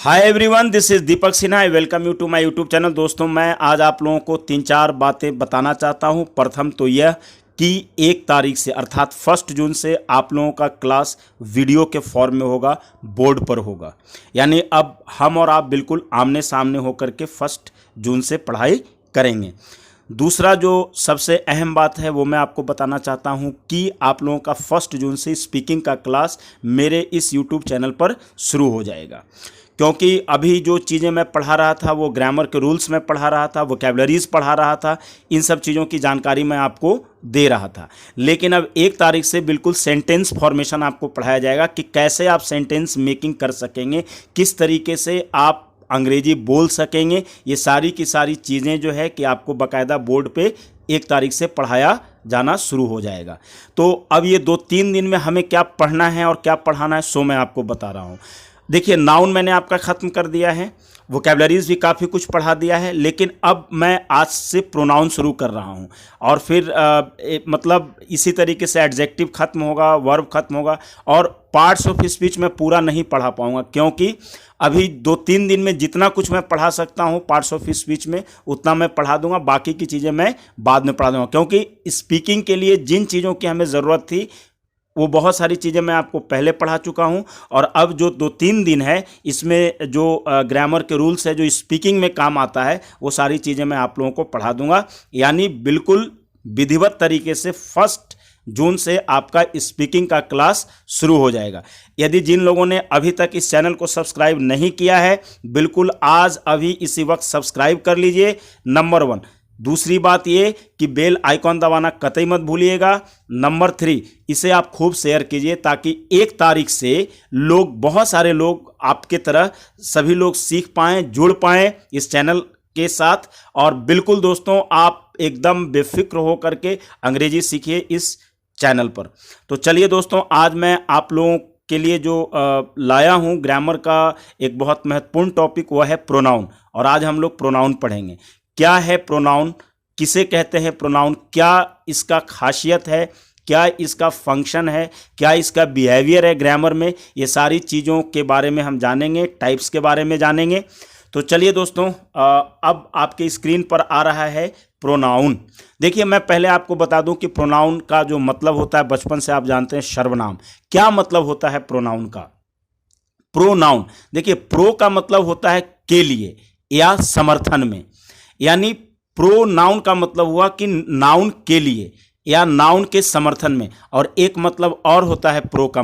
Hi everyone, this is Deepak Sinha. I welcome you to my YouTube channel. दोस्तों, मैं आज आप लोगों को 3-4 बातें बताना चाहता हूं। प्रथम तो यह कि 1 तारीख से अर्थात 1 जून से आप लोगों का क्लास वीडियो के फॉर्म में होगा, बोर्ड पर होगा। यानी अब हम और आप बिल्कुल आमने सामने होकर के 1 जून से पढ़ाई करेंगे। दूसरा जो सबसे अहम बात है वो मैं आपको बताना चाहता हूं कि आप लोगों का 1 जून से स्पीकिंग का क्लास मेरे इस यूट्यूब चैनल पर शुरू हो जाएगा। क्योंकि अभी जो चीज़ें मैं पढ़ा रहा था वो ग्रामर के रूल्स में पढ़ा रहा था, वोकैबुलरीज पढ़ा रहा था, इन सब चीज़ों की जानकारी मैं आपको दे रहा था। लेकिन अब 1 तारीख से बिल्कुल सेंटेंस फॉर्मेशन आपको पढ़ाया जाएगा कि कैसे आप सेंटेंस मेकिंग कर सकेंगे, किस तरीके से आप अंग्रेजी बोल सकेंगे। ये सारी की सारी चीज़ें जो है कि आपको बाकायदा बोर्ड पे 1 तारीख से पढ़ाया जाना शुरू हो जाएगा। तो अब ये 2-3 दिन में हमें क्या पढ़ना है और क्या पढ़ाना है सो मैं आपको बता रहा हूँ। देखिए, नाउन मैंने आपका ख़त्म कर दिया है, वोकैबुलरीज भी काफ़ी कुछ पढ़ा दिया है, लेकिन अब मैं आज से प्रोनाउन शुरू कर रहा हूँ। और फिर मतलब इसी तरीके से एडजेक्टिव ख़त्म होगा, वर्ब ख़त्म होगा, और पार्ट्स ऑफ स्पीच में पूरा नहीं पढ़ा पाऊँगा, क्योंकि अभी 2-3 दिन में जितना कुछ मैं पढ़ा सकता हूँ पार्ट्स ऑफ स्पीच में उतना मैं पढ़ा दूंगा। बाकी की चीज़ें मैं बाद में पढ़ा दूंगा, क्योंकि स्पीकिंग के लिए जिन चीज़ों की हमें ज़रूरत थी वो बहुत सारी चीज़ें मैं आपको पहले पढ़ा चुका हूं। और अब जो 2-3 दिन है इसमें जो ग्रामर के रूल्स है, जो स्पीकिंग में काम आता है, वो सारी चीज़ें मैं आप लोगों को पढ़ा दूंगा। यानी बिल्कुल विधिवत तरीके से 1 जून से आपका स्पीकिंग का क्लास शुरू हो जाएगा। यदि जिन लोगों ने अभी तक इस चैनल को सब्सक्राइब नहीं किया है, बिल्कुल आज अभी इसी वक्त सब्सक्राइब कर लीजिए, नंबर 1। दूसरी बात ये कि बेल आइकॉन दबाना कतई मत भूलिएगा। नंबर 3, इसे आप खूब शेयर कीजिए ताकि 1 तारीख से लोग, बहुत सारे लोग आपके तरह सभी लोग सीख पाएँ, जुड़ पाएँ इस चैनल के साथ। और बिल्कुल दोस्तों, आप एकदम बेफिक्र हो करके अंग्रेजी सीखिए इस चैनल पर। तो चलिए दोस्तों, आज मैं आप लोगों के लिए जो लाया हूँ ग्रामर का एक बहुत महत्वपूर्ण टॉपिक, वह है प्रोनाउन। और आज हम लोग प्रोनाउन पढ़ेंगे। क्या है प्रोनाउन, किसे कहते हैं प्रोनाउन, क्या इसका खासियत है, क्या इसका फंक्शन है, क्या इसका बिहेवियर है ग्रामर में, ये सारी चीज़ों के बारे में हम जानेंगे, टाइप्स के बारे में जानेंगे। तो चलिए दोस्तों, अब आपके स्क्रीन पर आ रहा है प्रोनाउन। देखिए, मैं पहले आपको बता दूं कि प्रोनाउन का जो मतलब होता है, बचपन से आप जानते हैं, सर्वनाम। क्या मतलब होता है प्रोनाउन का? प्रोनाउन, देखिए, प्रो का मतलब होता है के लिए या समर्थन में। यानी प्रोनाउन का मतलब हुआ कि नाउन के लिए या नाउन के समर्थन में। और एक मतलब और होता है प्रो का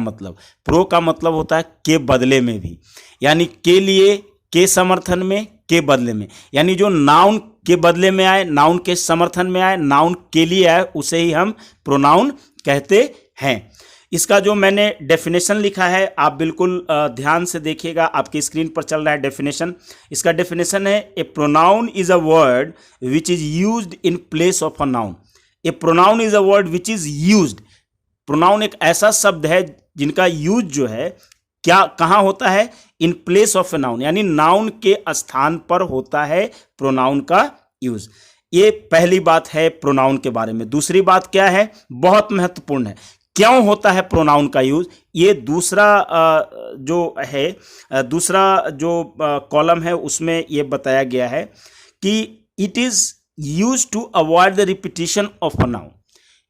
मतलब होता है के बदले में भी। यानी के लिए, के समर्थन में, के बदले में। यानी जो नाउन के बदले में आए, नाउन के समर्थन में आए, नाउन के लिए आए, उसे ही हम प्रोनाउन कहते हैं। इसका जो मैंने डेफिनेशन लिखा है, आप बिल्कुल ध्यान से देखिएगा, आपकी स्क्रीन पर चल रहा है डेफिनेशन। इसका डेफिनेशन है, a pronoun is a word which is used in place of a noun. A pronoun is a word which is used. Pronoun एक ऐसा शब्द है जिनका यूज जो है क्या, कहाँ होता है? इन प्लेस ऑफ ए नाउन, यानी नाउन के स्थान पर होता है प्रोनाउन का यूज। ये पहली बात है प्रोनाउन के बारे में। दूसरी बात क्या है, बहुत महत्वपूर्ण है, क्यों होता है प्रोनाउन का यूज? ये दूसरा जो कॉलम है उसमें ये बताया गया है कि it is use to avoid the repetition of a noun.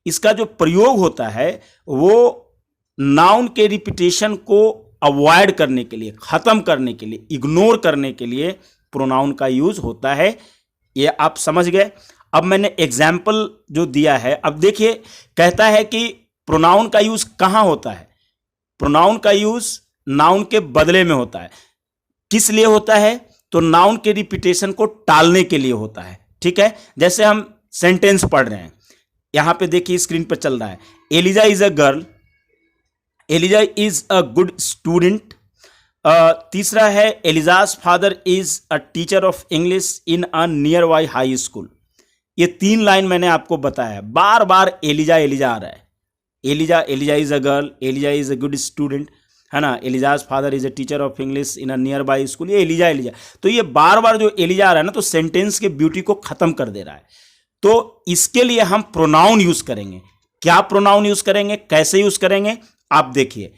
इसका जो प्रयोग होता है वो नाउन के रिपीटिशन को अवॉइड करने के लिए, खत्म करने के लिए, इग्नोर करने के लिए प्रोनाउन का यूज होता है। ये आप समझ गए। अब मैंने एग्जाम्पल जो दिया है, अब देखिए, कहता है कि प्रोनाउन का यूज कहां होता है? प्रोनाउन का यूज नाउन के बदले में होता है। किस लिए होता है? तो नाउन के रिपीटेशन को टालने के लिए होता है। ठीक है, जैसे हम सेंटेंस पढ़ रहे हैं, यहां पे देखिए स्क्रीन पर चल रहा है, Eliza is a girl, Eliza is a good student. तीसरा है, Eliza's father is a teacher of English in a nearby high school. ये 3 लाइन मैंने आपको बताया है, बार बार एलिजा एलिजा आ रहा है। Eliza is a girl, Eliza is a good student, है ना, Eliza's father is a teacher of English in a nearby school. ये एलिजा। तो ये बार बार जो एलिजा आ रहा है ना, तो सेंटेंस के ब्यूटी को खत्म कर दे रहा है। तो इसके लिए हम प्रोनाउन यूज करेंगे। क्या प्रोनाउन यूज करेंगे, कैसे यूज करेंगे, आप देखिए।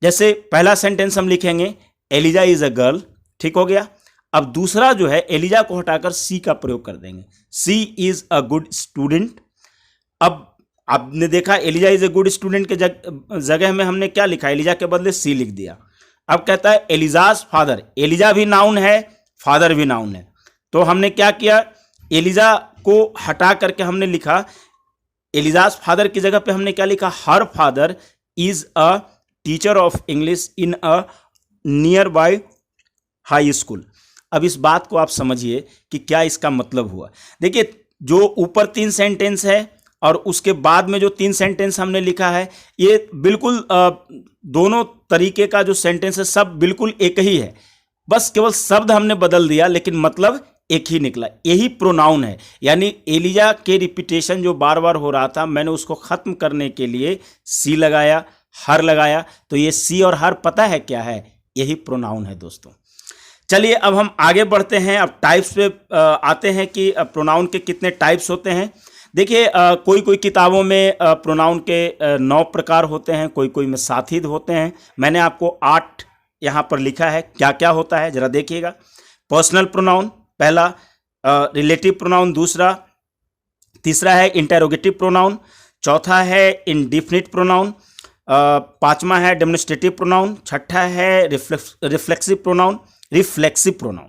जैसे पहला सेंटेंस हम लिखेंगे, एलिजा इज अ गर्ल, ठीक हो गया। अब दूसरा जो है एलिजा को हटाकर सी का प्रयोग कर देंगे, she is a good student. अब आपने देखा Eliza is a good student के जगह में हमने क्या लिखा, एलिजा के बदले सी लिख दिया। अब कहता है एलिजाज फादर, एलिजा भी नाउन है, फादर भी नाउन है, तो हमने क्या किया, एलिजा को हटा करके हमने लिखा, एलिजाज फादर की जगह पे हमने क्या लिखा, her father is a teacher of English in a near by high school. अब इस बात को आप समझिए कि क्या इसका मतलब हुआ। देखिए जो ऊपर 3 सेंटेंस है और उसके बाद में जो 3 सेंटेंस हमने लिखा है, ये बिल्कुल दोनों तरीके का जो सेंटेंस है सब बिल्कुल एक ही है, बस केवल शब्द हमने बदल दिया लेकिन मतलब एक ही निकला। यही प्रोनाउन है, यानी एलिजा के रिपीटेशन जो बार बार हो रहा था, मैंने उसको खत्म करने के लिए सी लगाया, हर लगाया, तो ये सी और हर पता है क्या है, यही प्रोनाउन है दोस्तों। चलिए अब हम आगे बढ़ते हैं, अब टाइप्स पे आते हैं कि प्रोनाउन के कितने टाइप्स होते हैं। देखिए कोई कोई किताबों में प्रोनाउन के 9 प्रकार होते हैं, कोई कोई में 7 ही होते हैं। मैंने आपको 8 यहाँ पर लिखा है, क्या क्या होता है जरा देखिएगा। पर्सनल प्रोनाउन पहला, रिलेटिव प्रोनाउन दूसरा, तीसरा है इंटेरोगेटिव प्रोनाउन, चौथा है इंडिफिनिट प्रोनाउन, पांचवा है डेमोन्स्ट्रेटिव प्रोनाउन, छठा है रिफ्लेक्सिव प्रोनाउन,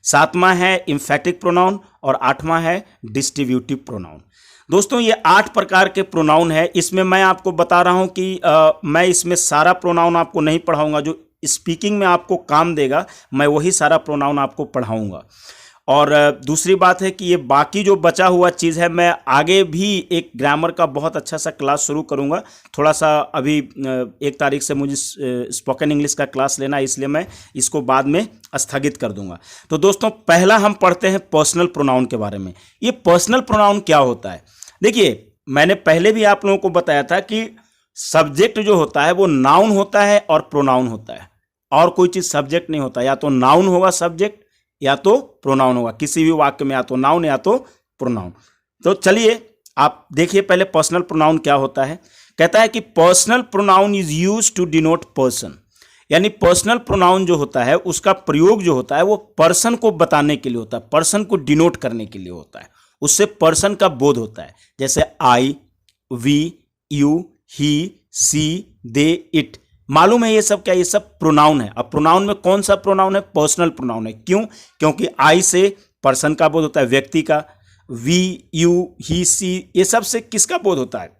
सातवां है इम्फेटिक प्रोनाउन और आठवां है डिस्ट्रीब्यूटिव प्रोनाउन। दोस्तों ये 8 प्रकार के प्रोनाउन है। इसमें मैं आपको बता रहा हूं कि मैं इसमें सारा प्रोनाउन आपको नहीं पढ़ाऊंगा, जो स्पीकिंग में आपको काम देगा मैं वही सारा प्रोनाउन आपको पढ़ाऊंगा। और दूसरी बात है कि ये बाकी जो बचा हुआ चीज़ है, मैं आगे भी एक ग्रामर का बहुत अच्छा सा क्लास शुरू करूंगा। थोड़ा सा अभी 1 तारीख से मुझे स्पोकन इंग्लिश का क्लास लेना है, इसलिए मैं इसको बाद में स्थगित कर दूंगा। तो दोस्तों पहला हम पढ़ते हैं पर्सनल प्रोनाउन के बारे में। ये पर्सनल प्रोनाउन क्या होता है? देखिए मैंने पहले भी आप लोगों को बताया था कि सब्जेक्ट जो होता है वो नाउन होता है और प्रोनाउन होता है, और कोई चीज़ सब्जेक्ट नहीं होता। या तो नाउन होगा सब्जेक्ट या तो प्रोनाउन होगा, किसी भी वाक्य में या तो नाउन या तो प्रोनाउन। तो चलिए आप देखिए पहले पर्सनल प्रोनाउन क्या होता है। कहता है कि personal pronoun is use to denote person, यानी पर्सनल प्रोनाउन जो होता है उसका प्रयोग जो होता है वो पर्सन को बताने के लिए होता है, पर्सन को डिनोट करने के लिए होता है, उससे पर्सन का बोध होता है। जैसे I, we, you, he, she, they, it, मालूम है ये सब क्या, ये सब प्रोनाउन है। अब प्रोनाउन में कौन सा प्रोनाउन है? पर्सनल प्रोनाउन है। क्यों? क्योंकि आई से पर्सन का बोध होता है, व्यक्ति का। वी, यू, ही, सी, ये सब से किसका बोध होता है?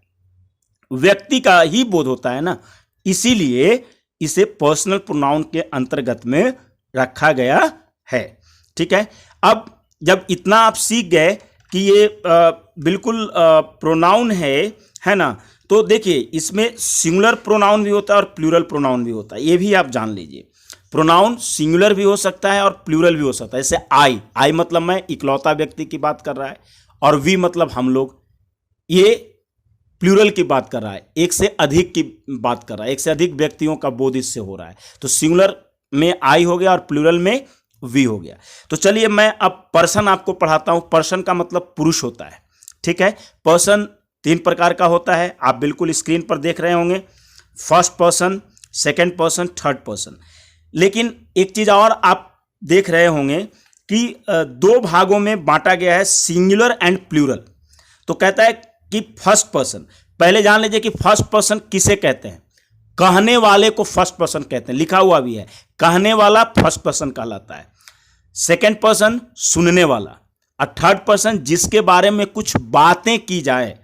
व्यक्ति का ही बोध होता है ना, इसीलिए इसे पर्सनल प्रोनाउन के अंतर्गत में रखा गया है। ठीक है, अब जब इतना आप सीख गए कि ये बिल्कुल प्रोनाउन है ना, तो देखिए इसमें सिंगुलर प्रोनाउन भी होता है और प्लूरल प्रोनाउन भी होता है, ये भी आप जान लीजिए। प्रोनाउन सिंगुलर भी हो सकता है और प्लूरल भी हो सकता है। जैसे आई मतलब मैं इकलौता व्यक्ति की बात कर रहा है, और वी मतलब हम लोग, ये प्लूरल की बात कर रहा है, एक से अधिक की बात कर रहा है, एक से अधिक व्यक्तियों का बोध इससे हो रहा है। तो सिंगुलर में आई हो गया और प्लूरल में वी हो गया। तो चलिए मैं अब पर्सन आपको पढ़ाता हूं। पर्सन का मतलब पुरुष होता है। ठीक है, पर्सन 3 प्रकार का होता है, आप बिल्कुल स्क्रीन पर देख रहे होंगे। First person, second person, third person. लेकिन एक चीज और आप देख रहे होंगे कि 2 भागों में बांटा गया है, सिंगुलर एंड प्लूरल। तो कहता है कि फर्स्ट पर्सन, पहले जान लीजिए कि फर्स्ट पर्सन किसे कहते हैं। कहने वाले को फर्स्ट पर्सन कहते हैं, लिखा हुआ भी है, कहने वाला फर्स्ट पर्सन कहलाता है। सेकंड पर्सन सुनने वाला, और थर्ड पर्सन जिसके बारे में कुछ बातें की जाए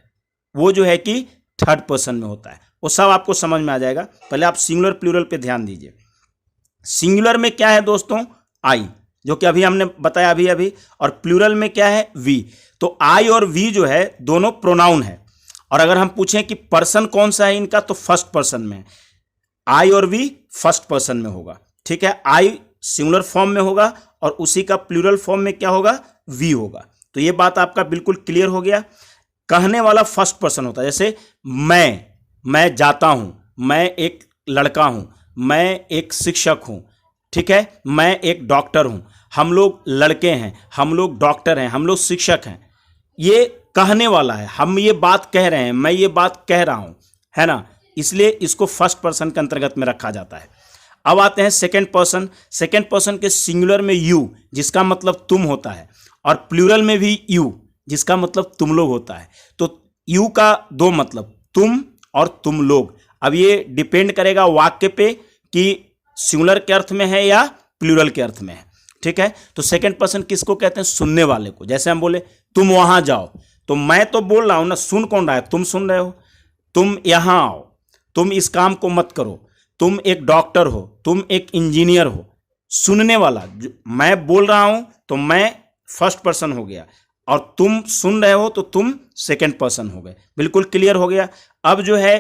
वो जो है कि थर्ड पर्सन में होता है। वो सब आपको समझ में आ जाएगा। पहले आप सिंगुलर प्लूरल पे ध्यान दीजिए। सिंगुलर में क्या है दोस्तों? आई, जो कि अभी हमने बताया अभी, और प्लूरल में क्या है? वी। तो आई और वी जो है दोनों प्रोनाउन है, और अगर हम पूछें कि पर्सन कौन सा है इनका, तो फर्स्ट पर्सन में। आई और वी फर्स्ट पर्सन में होगा। ठीक है, आई सिंगुलर फॉर्म में होगा और उसी का प्लूरल फॉर्म में क्या होगा? वी होगा। तो ये बात आपका बिल्कुल क्लियर हो गया। कहने वाला फर्स्ट पर्सन होता है। जैसे मैं जाता हूं, मैं एक लड़का हूं, मैं एक शिक्षक हूं। ठीक है, मैं एक डॉक्टर हूं, हम लोग लड़के हैं, हम लोग डॉक्टर हैं, हम लोग शिक्षक हैं। ये कहने वाला है, हम ये बात कह रहे हैं, मैं ये बात कह रहा हूं, है ना, इसलिए इसको फर्स्ट पर्सन के अंतर्गत में रखा जाता है। अब आते हैं सेकंड पर्सन। सेकंड पर्सन के सिंगुलर में यू, जिसका मतलब तुम होता है, और प्लूरल में भी यू, जिसका मतलब तुम लोग होता है। तो यू का दो मतलब, तुम और तुम लोग। अब ये डिपेंड करेगा वाक्य पे कि सिंगुलर के अर्थ में है या प्लूरल के अर्थ में है, ठीक है। तो सेकंड पर्सन किसको कहते हैं? सुनने वाले को। जैसे हम बोले तुम वहां जाओ, तो मैं तो बोल रहा हूं ना, सुन कौन रहा है? तुम सुन रहे हो। तुम यहां आओ, तुम इस काम को मत करो, तुम एक डॉक्टर हो, तुम एक इंजीनियर हो। सुनने वाला, मैं बोल रहा हूं तो मैं फर्स्ट पर्सन हो गया, और तुम सुन रहे हो तो तुम सेकंड पर्सन हो गए। बिल्कुल क्लियर हो गया। अब जो है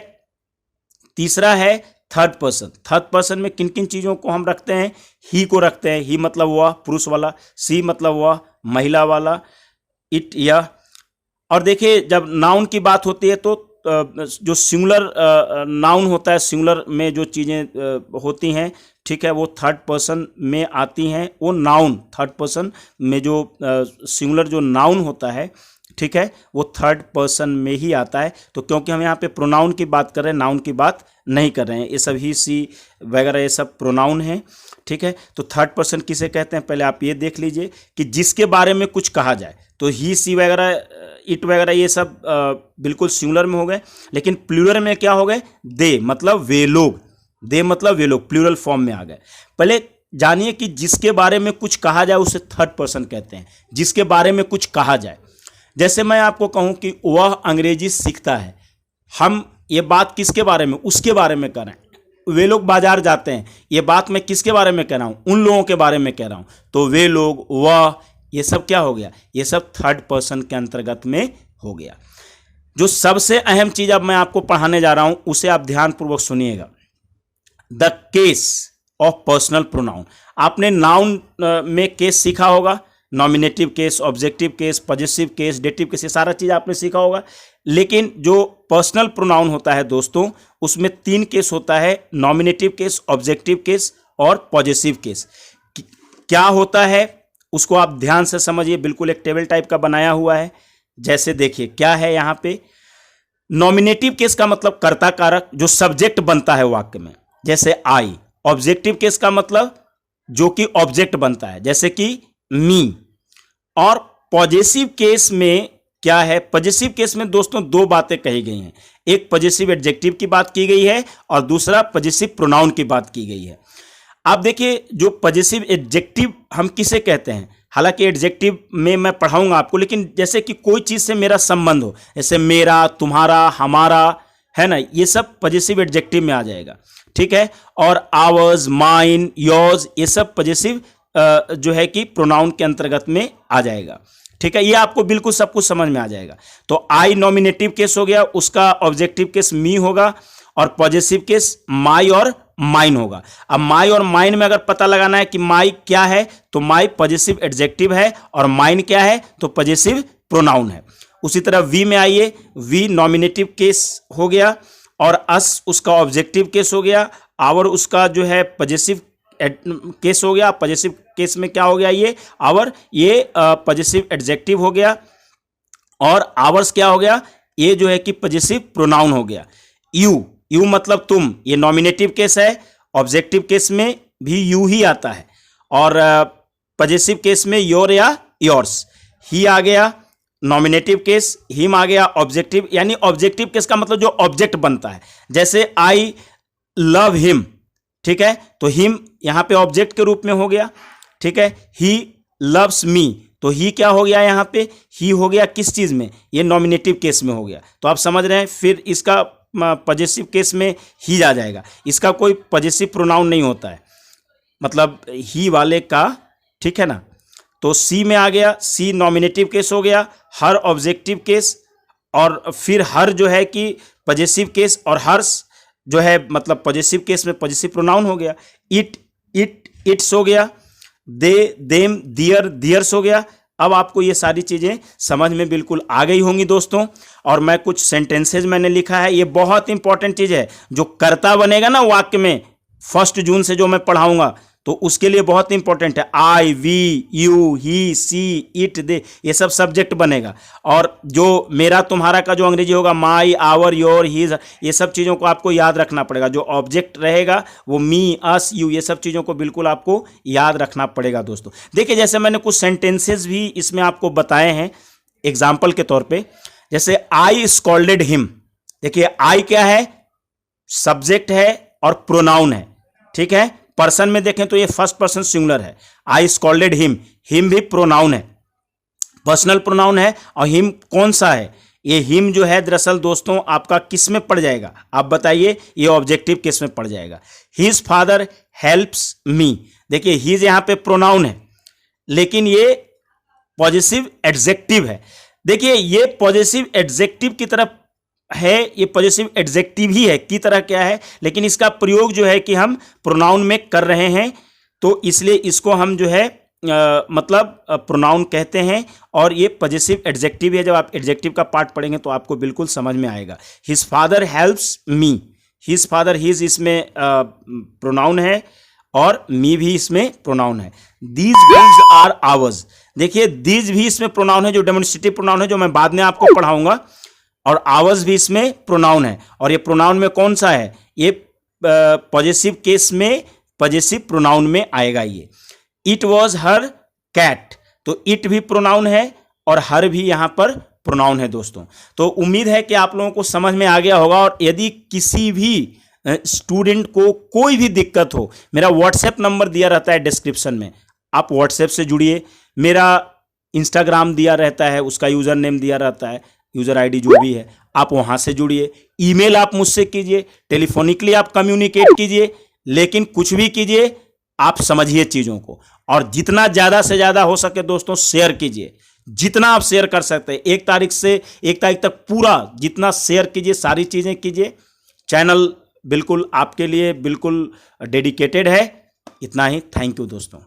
तीसरा है थर्ड पर्सन। थर्ड पर्सन में किन किन चीज़ों को हम रखते हैं? ही को रखते हैं। ही मतलब हुआ पुरुष वाला, सी मतलब हुआ महिला वाला, इट या। और देखिए जब नाउन की बात होती है तो जो सिंगुलर नाउन होता है, सिंगुलर में जो चीज़ें होती हैं, ठीक है, वो थर्ड पर्सन में आती हैं। वो नाउन थर्ड पर्सन में जो सिंगुलर जो नाउन होता है, ठीक है, वो थर्ड पर्सन में ही आता है। तो क्योंकि हम यहाँ पे प्रोनाउन की बात कर रहे हैं, नाउन की बात नहीं कर रहे हैं। ये सब ही, सी वगैरह ये सब प्रोनाउन हैं, ठीक है। तो थर्ड पर्सन किसे कहते हैं? पहले आप ये देख लीजिए कि जिसके बारे में कुछ कहा जाए। तो ही, सी वगैरह, इट वगैरह ये सब बिल्कुल सिंगुलर में हो गए। लेकिन प्लूरल में क्या हो गए? दे मतलब वे लोग, दे मतलब वे लोग, प्लूरल फॉर्म में आ गए। पहले जानिए कि जिसके बारे में कुछ कहा जाए उसे थर्ड पर्सन कहते हैं। जिसके बारे में कुछ कहा जाए, जैसे मैं आपको कहूं कि वह अंग्रेजी सीखता है, हम ये बात किसके बारे में? उसके बारे में कर रहे हैं। वे लोग बाजार जाते हैं, ये बात मैं किसके बारे में कह रहा हूं? उन लोगों के बारे में कह रहा हूं। तो वे लोग, वह, ये सब क्या हो गया? ये सब थर्ड पर्सन के अंतर्गत में हो गया। जो सबसे अहम चीज अब मैं आपको पढ़ाने जा रहा हूं, उसे आप ध्यानपूर्वक सुनिएगा। The case of personal pronoun. आपने नाउन में केस सीखा होगा, nominative case, objective case, possessive case, dative case, ये सारा चीज आपने सीखा होगा। लेकिन जो पर्सनल प्रोनाउन होता है दोस्तों, उसमें तीन केस होता है, नॉमिनेटिव केस, ऑब्जेक्टिव केस और पॉजेसिव केस। क्या होता है उसको आप ध्यान से समझिए, बिल्कुल एक टेबल टाइप का बनाया हुआ है। जैसे देखिए क्या है यहाँ पे, नॉमिनेटिव केस का मतलब कर्ता कारक, जो सब्जेक्ट बनता है वाक्य में, जैसे आई। ऑब्जेक्टिव केस का मतलब जो कि ऑब्जेक्ट बनता है, जैसे कि मी। और पॉजेसिव केस में क्या है? पॉजेसिव केस में दोस्तों दो बातें कही गई हैं। एक पॉजेसिव एडजेक्टिव की बात की गई है और दूसरा पॉजेसिव प्रोनाउन की बात की गई है। आप देखिए जो पॉजेसिव एडजेक्टिव हम किसे कहते हैं, हालांकि एडजेक्टिव में मैं पढ़ाऊंगा आपको, लेकिन जैसे कि कोई चीज से मेरा संबंध हो, जैसे मेरा, तुम्हारा, हमारा, है ना, ये सब पॉजेसिव एडजेक्टिव में आ जाएगा, ठीक है। और आवर्स, माइन, योर्स, ये सब पॉजेसिव जो है कि प्रोनाउन के अंतर्गत में आ जाएगा, ठीक है। ये आपको बिल्कुल सब कुछ समझ में आ जाएगा। तो आई नॉमिनेटिव केस हो गया, उसका ऑब्जेक्टिव केस मी होगा, और पॉजेसिव केस माई और माइन होगा। अब माई और माइन में अगर पता लगाना है कि माई क्या है, तो माई पॉजेसिव एडजेक्टिव है, और माइन क्या है, तो पॉजेसिव प्रोनाउन है। उसी तरह वी में आइए, वी नॉमिनेटिव केस हो गया, और अस उसका ऑब्जेक्टिव केस हो गया, आवर उसका जो है पॉजेसिव केस हो गया। पॉजेसिव केस में क्या हो गया? ये आवर, ये पॉजेसिव एडजेक्टिव हो गया, और आवर्स क्या हो गया? ये जो है कि पॉजेसिव प्रोनाउन हो गया। यू, यू मतलब तुम, ये नॉमिनेटिव केस है। ऑब्जेक्टिव केस में भी यू ही आता है, और पॉजेसिव केस में योर या योर्स। ही आ गया नॉमिनेटिव केस, हिम आ गया ऑब्जेक्टिव, यानी ऑब्जेक्टिव केस का मतलब जो ऑब्जेक्ट बनता है, जैसे आई लव हिम, ठीक है, तो हिम यहां पे ऑब्जेक्ट के रूप में हो गया, ठीक है। ही लव्स मी, तो ही क्या हो गया? यहां पे ही हो गया किस चीज में? ये नॉमिनेटिव केस में हो गया। तो आप समझ रहे हैं, फिर इसका पॉजेसिव केस में ही आ जाएगा। इसका कोई पॉजेसिव प्रोनाउन नहीं होता है, मतलब ही वाले का, ठीक है ना। तो सी में आ गया, सी नॉमिनेटिव केस हो गया, हर ऑब्जेक्टिव केस, और फिर हर जो है कि पॉजेसिव केस, और हर्स जो है मतलब पॉजेसिव केस में पॉजेसिव प्रोनाउन हो गया। इट, इट्स हो गया, दे, देम, दियर, दियर्स हो गया। अब आपको ये सारी चीज़ें समझ में बिल्कुल आ गई होंगी दोस्तों। और मैं कुछ सेंटेंसेज मैंने लिखा है, ये बहुत इंपॉर्टेंट चीज़ है। जो कर्ता बनेगा ना वाक्य में, 1 जून से जो मैं पढ़ाऊंगा, तो उसके लिए बहुत इंपॉर्टेंट है I, we, you, he, she, it, they, ये सब सब्जेक्ट बनेगा। और जो मेरा तुम्हारा का जो अंग्रेजी होगा माई, आवर, योर, हीज, ये सब चीज़ों को आपको याद रखना पड़ेगा। जो ऑब्जेक्ट रहेगा वो मी, अस, यू, ये सब चीज़ों को बिल्कुल आपको याद रखना पड़ेगा दोस्तों। देखिए जैसे मैंने कुछ सेंटेंसेस भी इसमें आपको बताए हैं एग्जाम्पल के तौर पे, जैसे आई स्कॉल्डेड हिम। देखिए आई क्या है, सब्जेक्ट है और प्रोनाउन है, ठीक है। पर्सन में देखें तो ये फर्स्ट पर्सन सिंगुलर है, आई स्कॉल्डेड हिम, हिम भी प्रोनाउन है, पर्सनल प्रोनाउन है। और हिम कौन सा है, ये हिम जो है दरअसल दोस्तों आपका किस में पड़ जाएगा, आप बताइए, ये ऑब्जेक्टिव किस में पड़ जाएगा। हिज फादर हेल्प्स मी। देखिए हिज यहां पे प्रोनाउन है लेकिन ये पॉजिटिव एडजेक्टिव है। देखिए ये पॉजिटिव एडजेक्टिव की तरफ है, ये पॉजिटिव एडजेक्टिव ही है की तरह क्या है, लेकिन इसका प्रयोग जो है कि हम प्रोनाउन में कर रहे हैं, तो इसलिए इसको हम जो है मतलब प्रोनाउन कहते हैं। और ये पॉजिटिव एडजेक्टिव है। जब आप एडजेक्टिव का पार्ट पढ़ेंगे तो आपको बिल्कुल समझ में आएगा। His father helps me, his father, his इसमें प्रोनाउन है और मी भी इसमें प्रोनाउन है। These books are ours. देखिए दीज भी इसमें प्रोनाउन है, जो डेमोन्स्ट्रेटिव प्रोनाउन है, जो मैं बाद में आपको पढ़ाऊंगा। और आवर्स भी इसमें प्रोनाउन है। और ये प्रोनाउन में कौन सा है, ये पॉजिटिव केस में पॉजिटिव प्रोनाउन में आएगा ये। इट वॉज हर कैट, तो इट भी प्रोनाउन है और हर भी यहां पर प्रोनाउन है दोस्तों। तो उम्मीद है कि आप लोगों को समझ में आ गया होगा। और यदि किसी भी स्टूडेंट को कोई भी दिक्कत हो, मेरा व्हाट्सएप नंबर दिया रहता है डिस्क्रिप्शन में, आप व्हाट्सएप से जुड़िए। मेरा इंस्टाग्राम दिया रहता है, उसका यूज़र नेम दिया रहता है, यूज़र आईडी जो भी है, आप वहाँ से जुड़िए। ईमेल आप मुझसे कीजिए, टेलीफोनिकली आप कम्युनिकेट कीजिए, लेकिन कुछ भी कीजिए आप समझिए चीज़ों को। और जितना ज़्यादा से ज़्यादा हो सके दोस्तों शेयर कीजिए, जितना आप शेयर कर सकते हैं। 1 तारीख से 1 तारीख तक पूरा जितना शेयर कीजिए, सारी चीज़ें कीजिए। चैनल बिल्कुल आपके लिए बिल्कुल डेडिकेटेड है। इतना ही, थैंक यू दोस्तों।